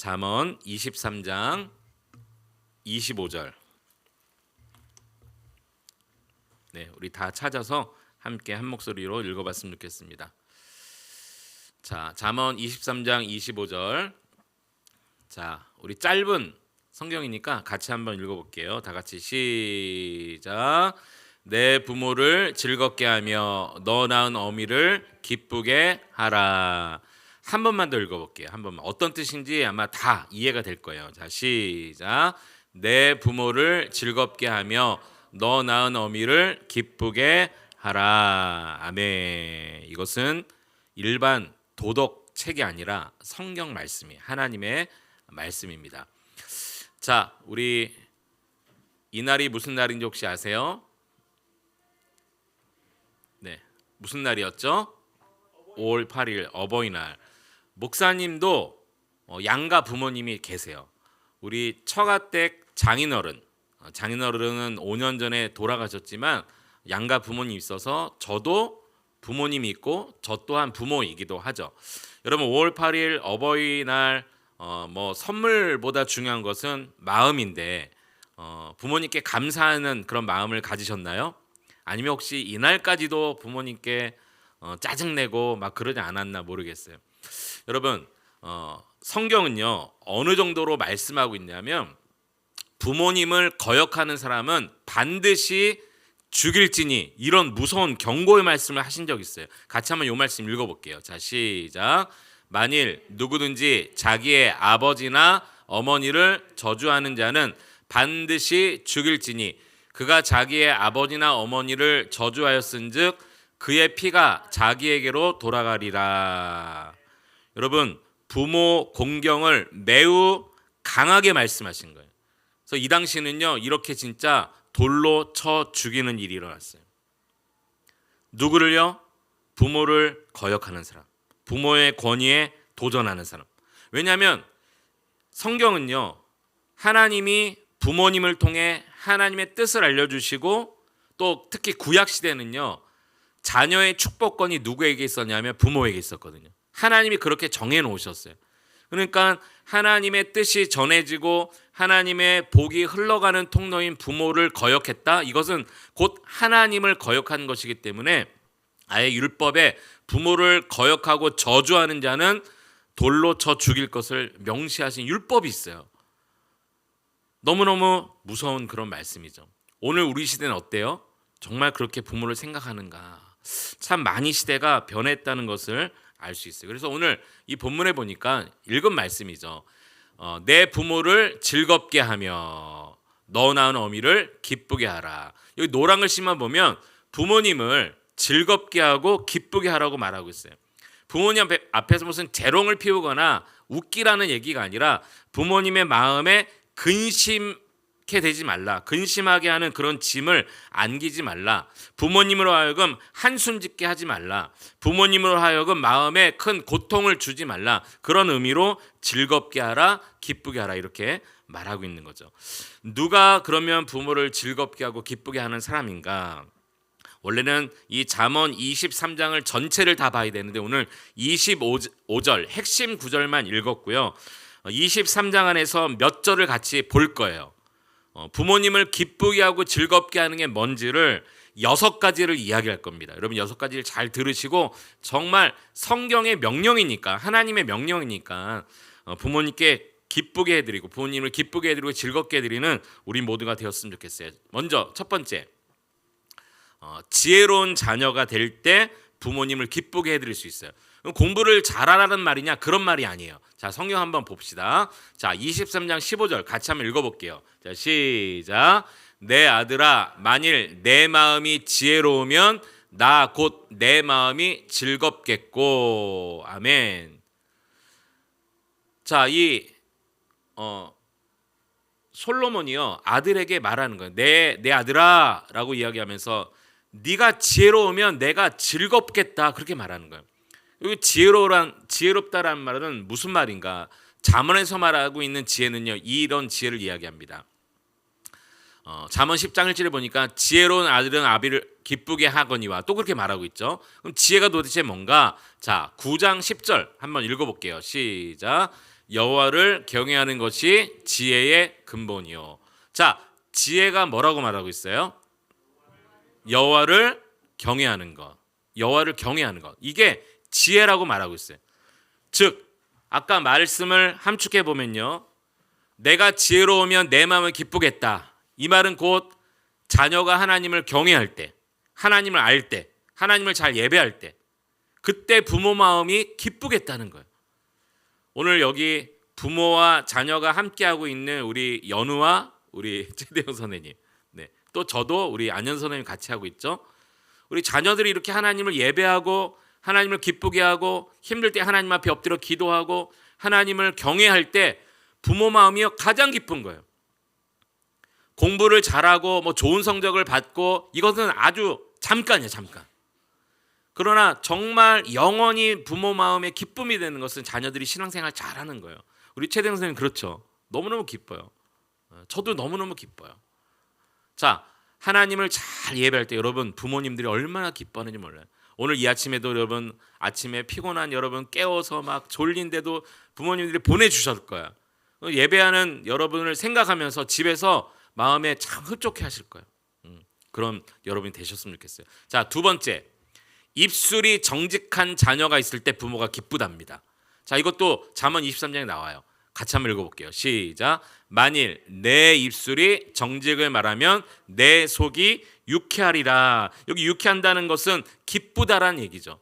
잠언 23장 25절. 네, 우리 다 찾아서 함께 한 목소리로 읽어봤으면 좋겠습니다. 자, 잠언 23장 25절. 자, 우리 짧은 성경이니까 같이 한번 읽어볼게요. 다 같이 시작. 내 부모를 즐겁게 하며 너 낳은 어미를 기쁘게 하라. 한 번만 더 읽어볼게요. 한 번만. 어떤 뜻인지 아마 다 이해가 될 거예요. 자, 시작. 내 부모를 즐겁게 하며 너 낳은 어미를 기쁘게 하라. 아멘. 이것은 일반 도덕 책이 아니라 성경 말씀이 하나님의 말씀입니다. 자, 우리 이날이 무슨 날인지 혹시 아세요? 네, 무슨 날이었죠? 5월 8일 어버이날. 목사님도 양가 부모님이 계세요. 우리 처가댁 장인어른은 5년 전에 돌아가셨지만 양가 부모님이 있어서 저도 부모님이 있고 저 또한 부모이기도 하죠. 여러분 5월 8일 어버이날 뭐 선물보다 중요한 것은 마음인데 부모님께 감사하는 그런 마음을 가지셨나요? 아니면 혹시 이날까지도 부모님께 짜증내고 막 그러지 않았나 모르겠어요. 여러분 성경은요 어느 정도로 말씀하고 있냐면 부모님을 거역하는 사람은 반드시 죽일지니 이런 무서운 경고의 말씀을 하신 적 있어요. 같이 한번 이 말씀 읽어볼게요. 자, 시작. 만일 누구든지 자기의 아버지나 어머니를 저주하는 자는 반드시 죽일지니 그가 자기의 아버지나 어머니를 저주하였은즉 그의 피가 자기에게로 돌아가리라. 여러분 부모 공경을 매우 강하게 말씀하신 거예요. 그래서 이 당시는요 이렇게 진짜 돌로 쳐 죽이는 일이 일어났어요. 누구를요? 부모를 거역하는 사람, 부모의 권위에 도전하는 사람. 왜냐하면 성경은요 하나님이 부모님을 통해 하나님의 뜻을 알려주시고 또 특히 구약 시대는요 자녀의 축복권이 누구에게 있었냐면 부모에게 있었거든요. 하나님이 그렇게 정해 놓으셨어요. 그러니까 하나님의 뜻이 전해지고 하나님의 복이 흘러가는 통로인 부모를 거역했다. 이것은 곧 하나님을 거역하는 것이기 때문에 아예 율법에 부모를 거역하고 저주하는 자는 돌로 쳐 죽일 것을 명시하신 율법이 있어요. 너무너무 무서운 그런 말씀이죠. 오늘 우리 시대는 어때요? 정말 그렇게 부모를 생각하는가? 참 많이 시대가 변했다는 것을 알 수 있어요. 그래서 오늘 이 본문에 보니까 읽은 말씀이죠. 내 부모를 즐겁게 하며 너 낳은 어미를 기쁘게 하라. 여기 노란 글씨만 보면 부모님을 즐겁게 하고 기쁘게 하라고 말하고 있어요. 부모님 앞에서 무슨 재롱을 피우거나 웃기라는 얘기가 아니라 부모님의 마음에 근심케 되지 말라. 근심하게 하는 그런 짐을 안기지 말라. 부모님으로 하여금 한숨 짓게 하지 말라. 부모님으로 하여금 마음에 큰 고통을 주지 말라. 그런 의미로 즐겁게 하라, 기쁘게 하라 이렇게 말하고 있는 거죠. 누가 그러면 부모를 즐겁게 하고 기쁘게 하는 사람인가? 원래는 이 잠언 23장을 전체를 다 봐야 되는데 오늘 25절 핵심 구절만 읽었고요. 23장 안에서 몇 절을 같이 볼 거예요. 부모님을 기쁘게 하고 즐겁게 하는 게 뭔지를 6가지를 이야기할 겁니다. 여러분 6가지를 잘 들으시고 정말 성경의 명령이니까 하나님의 명령이니까 부모님께 기쁘게 해드리고 부모님을 기쁘게 해드리고 즐겁게 해드리는 우리 모두가 되었으면 좋겠어요. 먼저 첫 번째 지혜로운 자녀가 될 때 부모님을 기쁘게 해드릴 수 있어요. 공부를 잘하라는 말이냐? 그런 말이 아니에요. 자, 성경 한번 봅시다. 자, 23장 15절 같이 한번 읽어볼게요. 자, 시작. 내 아들아, 만일 내 마음이 지혜로우면 나 곧 내 마음이 즐겁겠고. 아멘. 자, 이 솔로몬이요 아들에게 말하는 거예요. 내 아들아라고 이야기하면서 네가 지혜로우면 내가 즐겁겠다 그렇게 말하는 거예요. 여기 지혜롭다라는 말은 무슨 말인가? 잠언에서 말하고 있는 지혜는요 이런 지혜를 이야기합니다. 잠언 10장 1절에 보니까 지혜로운 아들은 아비를 기쁘게 하거니와 또 그렇게 말하고 있죠. 그럼 지혜가 도대체 뭔가? 자, 9장 10절 한번 읽어볼게요. 시작. 여호와를 경외하는 것이 지혜의 근본이요. 자, 지혜가 뭐라고 말하고 있어요? 여호와를 경외하는 것. 여호와를 경외하는 것. 이게 지혜라고 말하고 있어요. 즉 아까 말씀을 함축해 보면요. 내가 지혜로우면 내 마음을 기쁘겠다. 이 말은 곧 자녀가 하나님을 경외할 때, 하나님을 알 때, 하나님을 잘 예배할 때, 그때 부모 마음이 기쁘겠다는 거예요. 오늘 여기 부모와 자녀가 함께하고 있는 우리 연우와 우리 최대영 선생님, 네, 또 저도 우리 안현 선생님 같이 하고 있죠. 우리 자녀들이 이렇게 하나님을 예배하고 하나님을 기쁘게 하고 힘들 때 하나님 앞에 엎드려 기도하고 하나님을 경외할 때 부모 마음이 가장 기쁜 거예요. 공부를 잘하고 뭐 좋은 성적을 받고 이것은 아주 잠깐이에요, 잠깐. 그러나 정말 영원히 부모 마음에 기쁨이 되는 것은 자녀들이 신앙생활 잘하는 거예요. 우리 최대영 선생님 그렇죠. 너무너무 기뻐요. 저도 너무너무 기뻐요. 자, 하나님을 잘 예배할 때 여러분 부모님들이 얼마나 기뻐하는지 몰라요. 오늘 이 아침에도 여러분 아침에 피곤한 여러분 깨워서 막 졸린데도 부모님들이 보내주셨을 거야. 예배하는 여러분을 생각하면서 집에서 마음에 참 흡족해 하실 거예요. 그럼 여러분이 되셨으면 좋겠어요. 자, 두 번째, 입술이 정직한 자녀가 있을 때 부모가 기쁘답니다. 자, 이것도 잠언 23장에 나와요. 같이 한번 읽어볼게요. 시작. 만일 내 입술이 정직을 말하면 내 속이 유쾌하리라. 여기 유쾌한다는 것은 기쁘다라는 얘기죠.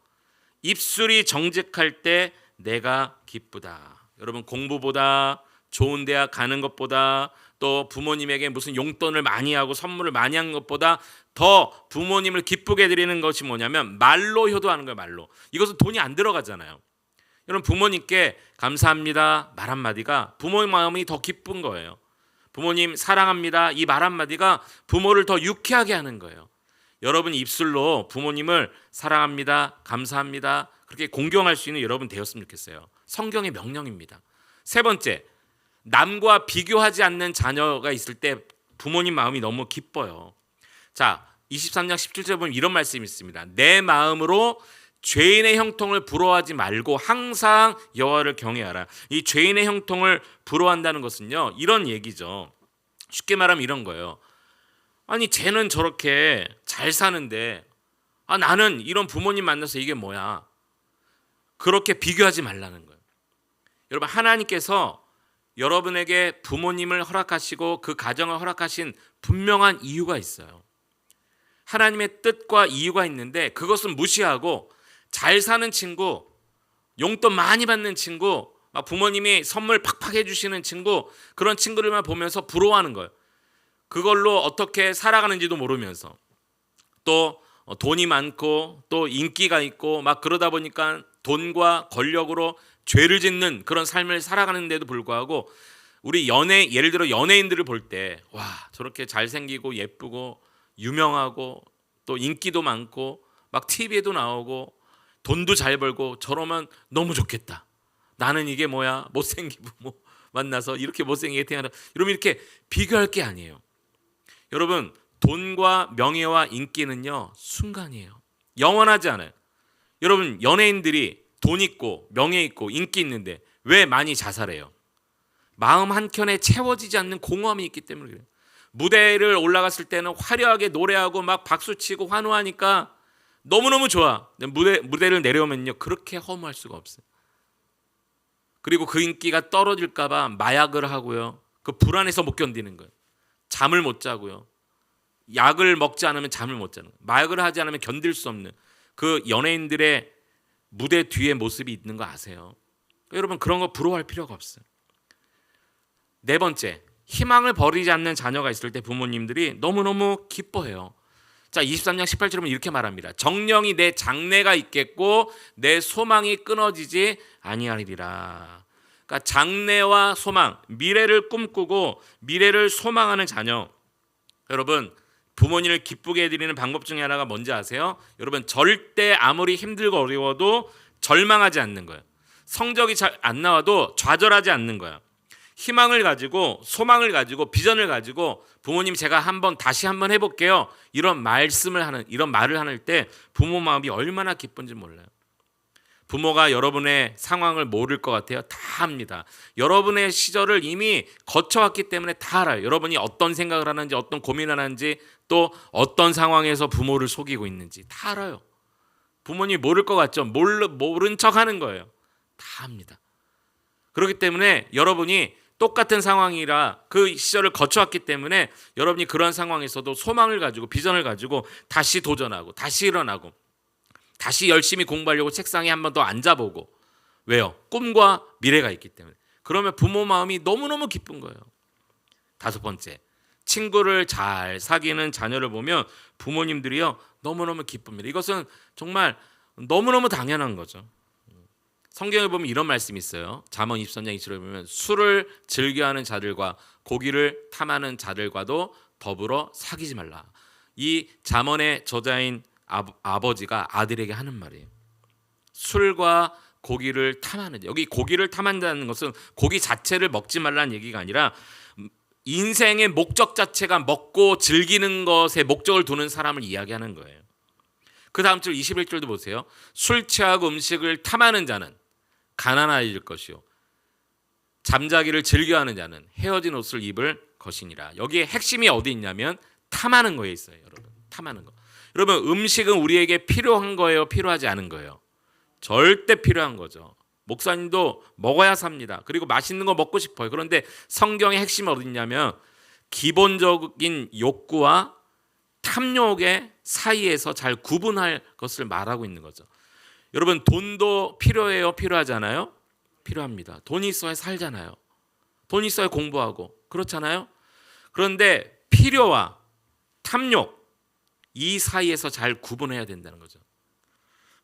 입술이 정직할 때 내가 기쁘다. 여러분 공부보다 좋은 대학 가는 것보다 또 부모님에게 무슨 용돈을 많이 하고 선물을 많이 한 것보다 더 부모님을 기쁘게 드리는 것이 뭐냐면 말로 효도하는 거예요. 말로. 이것은 돈이 안 들어가잖아요. 여러분 부모님께 감사합니다 말 한마디가 부모의 마음이 더 기쁜 거예요. 부모님 사랑합니다 이 말 한마디가 부모를 더 유쾌하게 하는 거예요. 여러분 입술로 부모님을 사랑합니다 감사합니다 그렇게 공경할 수 있는 여러분 되었으면 좋겠어요. 성경의 명령입니다. 세 번째, 남과 비교하지 않는 자녀가 있을 때 부모님 마음이 너무 기뻐요. 자, 23장 17절 보면 이런 말씀이 있습니다. 내 마음으로 죄인의 형통을 부러워하지 말고 항상 여호와를 경외하라. 이 죄인의 형통을 부러워한다는 것은요, 이런 얘기죠. 쉽게 말하면 이런 거예요. 아니 쟤는 저렇게 잘 사는데 나는 이런 부모님 만나서 이게 뭐야. 그렇게 비교하지 말라는 거예요. 여러분 하나님께서 여러분에게 부모님을 허락하시고 그 가정을 허락하신 분명한 이유가 있어요. 하나님의 뜻과 이유가 있는데 그것은 무시하고 잘 사는 친구, 용돈 많이 받는 친구, 막 부모님이 선물 팍팍 해주시는 친구, 그런 친구들만 보면서 부러워하는 거예요. 그걸로 어떻게 살아가는지도 모르면서 또 돈이 많고 또 인기가 있고 막 그러다 보니까 돈과 권력으로 죄를 짓는 그런 삶을 살아가는데도 불구하고 우리 예를 들어 연예인들을 볼 때 와 저렇게 잘생기고 예쁘고 유명하고 또 인기도 많고 막 TV에도 나오고 돈도 잘 벌고 저러면 너무 좋겠다. 나는 이게 뭐야 못생긴 부모 만나서 이렇게 못생기게 태어나. 여러분 이렇게 비교할 게 아니에요. 여러분 돈과 명예와 인기는요 순간이에요. 영원하지 않아요. 여러분 연예인들이 돈 있고 명예 있고 인기 있는데 왜 많이 자살해요? 마음 한켠에 채워지지 않는 공허함이 있기 때문에 그래요. 무대를 올라갔을 때는 화려하게 노래하고 막 박수치고 환호하니까 너무너무 좋아. 무대를 내려오면요 그렇게 허무할 수가 없어요. 그리고 그 인기가 떨어질까 봐 마약을 하고요. 그 불안해서 못 견디는 거예요. 잠을 못 자고요. 약을 먹지 않으면 잠을 못 자는 거예요. 마약을 하지 않으면 견딜 수 없는 그 연예인들의 무대 뒤에 모습이 있는 거 아세요? 여러분 그런 거 부러워할 필요가 없어요. 네 번째, 희망을 버리지 않는 자녀가 있을 때 부모님들이 너무너무 기뻐해요. 자, 23장 18절에 보면 이렇게 말합니다. 정령이 내 장래가 있겠고 내 소망이 끊어지지 아니하리라. 그러니까 장래와 소망, 미래를 꿈꾸고 미래를 소망하는 자녀. 여러분 부모님을 기쁘게 해드리는 방법 중에 하나가 뭔지 아세요? 여러분 절대 아무리 힘들고 어려워도 절망하지 않는 거예요. 성적이 잘 안 나와도 좌절하지 않는 거예요. 희망을 가지고 소망을 가지고 비전을 가지고 부모님 제가 다시 한번 해볼게요. 이런 말을 하는 때 부모 마음이 얼마나 기쁜지 몰라요. 부모가 여러분의 상황을 모를 것 같아요? 다 압니다. 여러분의 시절을 이미 거쳐왔기 때문에 다 알아요. 여러분이 어떤 생각을 하는지, 어떤 고민을 하는지, 또 어떤 상황에서 부모를 속이고 있는지 다 알아요. 부모님이 모를 것 같죠? 모른 척 하는 거예요. 다 압니다. 그렇기 때문에 여러분이 똑같은 상황이라 그 시절을 거쳐왔기 때문에 여러분이 그런 상황에서도 소망을 가지고 비전을 가지고 다시 도전하고 다시 일어나고 다시 열심히 공부하려고 책상에 한 번 더 앉아보고. 왜요? 꿈과 미래가 있기 때문에. 그러면 부모 마음이 너무너무 기쁜 거예요. 다섯 번째, 친구를 잘 사귀는 자녀를 보면 부모님들이요 너무너무 기쁩니다. 이것은 정말 너무너무 당연한 거죠. 성경에 보면 이런 말씀이 있어요. 잠언 23장 20절에 보면 술을 즐겨하는 자들과 고기를 탐하는 자들과도 더불어 사귀지 말라. 이 잠언의 저자인 아버지가 아들에게 하는 말이에요. 술과 고기를 탐하는, 여기 고기를 탐한다는 것은 고기 자체를 먹지 말라는 얘기가 아니라 인생의 목적 자체가 먹고 즐기는 것에 목적을 두는 사람을 이야기하는 거예요. 그 다음 절 21절도 보세요. 술 취하고 음식을 탐하는 자는 가난해질 것이요 잠자기를 즐겨하는 자는 헤어진 옷을 입을 것이니라. 여기에 핵심이 어디 있냐면 탐하는 거에 있어요. 여러분, 탐하는 거. 여러분, 음식은 우리에게 필요한 거예요, 필요하지 않은 거예요? 절대 필요한 거죠. 목사님도 먹어야 삽니다. 그리고 맛있는 거 먹고 싶어요. 그런데 성경의 핵심이 어디 있냐면 기본적인 욕구와 탐욕의 사이에서 잘 구분할 것을 말하고 있는 거죠. 여러분, 돈도 필요해요, 필요하지 않아요? 필요합니다. 돈이 있어야 살잖아요. 돈이 있어야 공부하고 그렇잖아요. 그런데 필요와 탐욕 이 사이에서 잘 구분해야 된다는 거죠.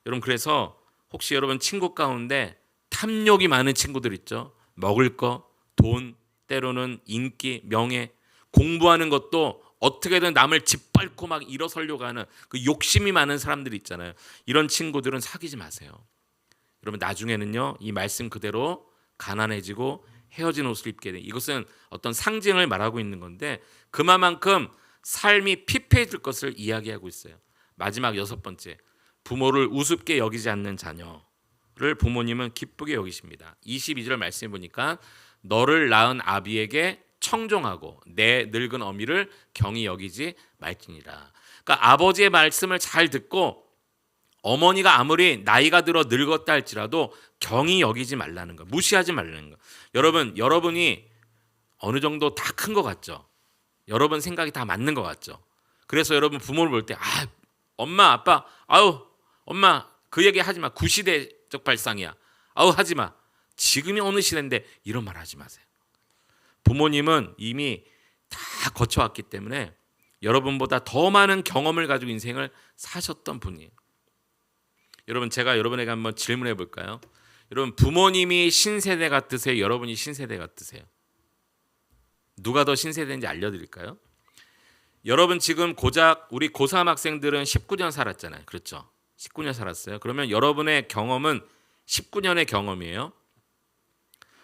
여러분, 그래서 혹시 여러분 친구 가운데 탐욕이 많은 친구들 있죠? 먹을 거, 돈, 때로는 인기, 명예, 공부하는 것도 어떻게든 남을 짓밟고 막 일어서려고 하는 그 욕심이 많은 사람들이 있잖아요. 이런 친구들은 사귀지 마세요. 여러분, 나중에는요 이 말씀 그대로 가난해지고 헤어진 옷을 입게 돼. 이것은 어떤 상징을 말하고 있는 건데 그만큼 삶이 피폐해질 것을 이야기하고 있어요. 마지막 여섯 번째, 부모를 우습게 여기지 않는 자녀를 부모님은 기쁘게 여기십니다. 22절 말씀해 보니까 너를 낳은 아비에게 청종하고 내 늙은 어미를 경히 여기지 말지니라. 그러니까 아버지의 말씀을 잘 듣고 어머니가 아무리 나이가 들어 늙었다 할지라도 경히 여기지 말라는 거, 무시하지 말라는 거. 여러분이 어느 정도 다 큰 것 같죠? 여러분 생각이 다 맞는 것 같죠? 그래서 여러분 부모를 볼 때 엄마 아빠 엄마 그 얘기 하지 마. 구시대적 발상이야. 하지 마. 지금이 어느 시대인데 이런 말 하지 마세요. 부모님은 이미 다 거쳐왔기 때문에 여러분보다 더 많은 경험을 가지고 인생을 사셨던 분이에요. 여러분, 제가 여러분에게 한번 질문해 볼까요? 여러분, 부모님이 신세대 같으세요? 여러분이 신세대 같으세요? 누가 더 신세대인지 알려드릴까요? 여러분 지금 고작 우리 고3 학생들은 19년 살았잖아요. 그렇죠? 19년 살았어요. 그러면 여러분의 경험은 19년의 경험이에요.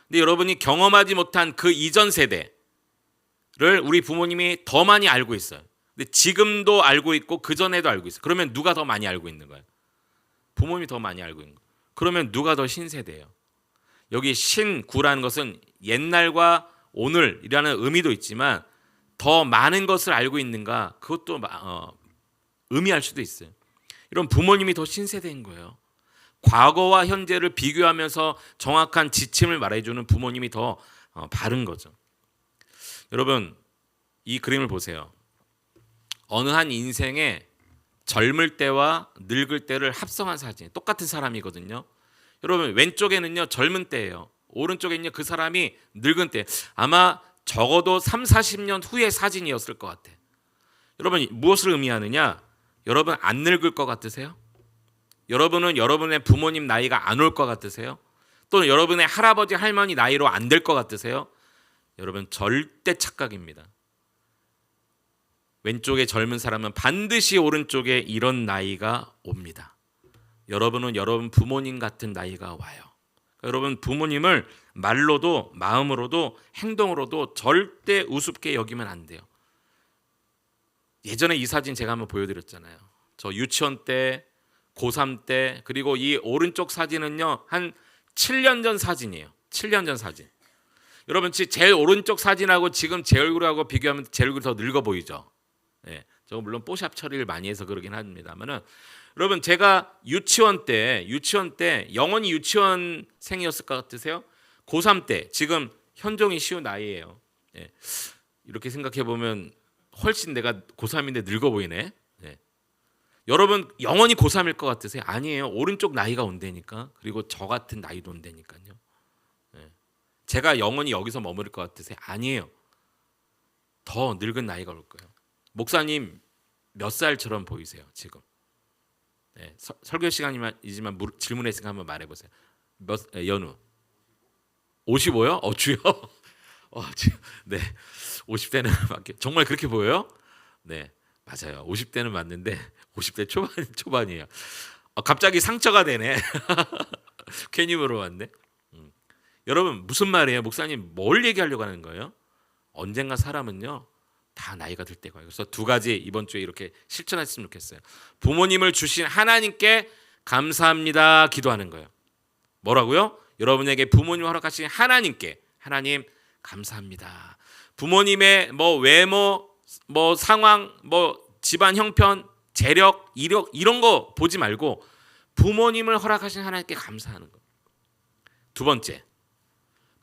근데 여러분이 경험하지 못한 그 이전 세대를 우리 부모님이 더 많이 알고 있어요. 근데 지금도 알고 있고 그 전에도 알고 있어요. 그러면 누가 더 많이 알고 있는 거예요? 부모님이 더 많이 알고 있는 거예요. 그러면 누가 더 신세대예요? 여기 신구라는 것은 옛날과 오늘이라는 의미도 있지만 더 많은 것을 알고 있는가 그것도 의미할 수도 있어요. 이런 부모님이 더 신세대인 거예요. 과거와 현재를 비교하면서 정확한 지침을 말해주는 부모님이 더 바른 거죠. 여러분, 이 그림을 보세요. 어느 한 인생에 젊을 때와 늙을 때를 합성한 사진, 똑같은 사람이거든요. 여러분, 왼쪽에는요 젊은 때예요. 오른쪽에는요 그 사람이 늙은 때. 아마 적어도 3, 40년 후의 사진이었을 것 같아. 여러분, 무엇을 의미하느냐? 여러분 안 늙을 것 같으세요? 여러분은 여러분의 부모님 나이가 안 올 것 같으세요? 또는 여러분의 할아버지 할머니 나이로 안 될 것 같으세요? 여러분, 절대 착각입니다. 왼쪽에 젊은 사람은 반드시 오른쪽에 이런 나이가 옵니다. 여러분은 여러분 부모님 같은 나이가 와요. 여러분, 부모님을 말로도 마음으로도 행동으로도 절대 우습게 여기면 안 돼요. 예전에 이 사진 제가 한번 보여드렸잖아요. 저 유치원 때 고3 때, 그리고 이 오른쪽 사진은요 한 7년 전 사진이에요. 7년 전 사진. 여러분 제일 오른쪽 사진하고 지금 제 얼굴하고 비교하면 제 얼굴이 더 늙어 보이죠. 예, 저 물론 뽀샵 처리를 많이 해서 그러긴 합니다만은, 여러분 제가 유치원 때 영원히 유치원생이었을 것 같으세요? 고3 때, 지금 현종이 쉬운 나이예요. 예, 이렇게 생각해 보면 훨씬 내가 고3인데 늙어 보이네. 예. 여러분 영원히 고3일 것 같으세요? 아니에요. 오른쪽 나이가 온다니까. 그리고 저 같은 나이도 온다니까요. 예. 제가 영원히 여기서 머무를 것 같으세요? 아니에요. 더 늙은 나이가 올 거예요. 목사님 몇 살처럼 보이세요 지금? 예. 설교 시간이지만 질문했으니까 한번 말해보세요. 연우 55요? 주요? 네, 50대는 맞게 정말 그렇게 보여요? 네, 맞아요. 50대는 맞는데 50대 초반이에요. 갑자기 상처가 되네. 괜히 물어봤네. 여러분 무슨 말이에요? 목사님 뭘 얘기하려고 하는 거예요? 언젠가 사람은요 다 나이가 들 때가 와요. 그래서 두 가지 이번 주에 이렇게 실천했으면 좋겠어요. 부모님을 주신 하나님께 감사합니다 기도하는 거예요. 뭐라고요? 여러분에게 부모님을 허락하신 하나님께, 하나님 감사합니다. 부모님의 뭐 외모, 뭐 상황, 뭐 집안 형편, 재력, 이력 이런 거 보지 말고 부모님을 허락하신 하나님께 감사하는 거. 두 번째,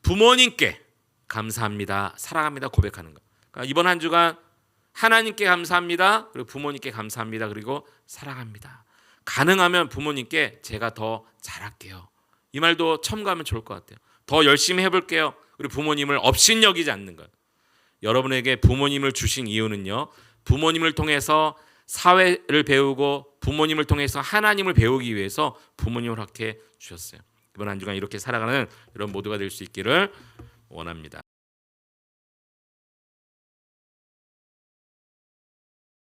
부모님께 감사합니다, 사랑합니다 고백하는 거. 그러니까 이번 한 주간 하나님께 감사합니다, 그리고 부모님께 감사합니다, 그리고 사랑합니다. 가능하면 부모님께 제가 더 잘할게요, 이 말도 첨가하면 좋을 것 같아요. 더 열심히 해볼게요. 그리고 부모님을 업신여기지 않는 것. 여러분에게 부모님을 주신 이유는요, 부모님을 통해서 사회를 배우고 부모님을 통해서 하나님을 배우기 위해서 부모님을 허락해 주셨어요. 이번 한 주간 이렇게 살아가는 여러분 모두가 될 수 있기를 원합니다.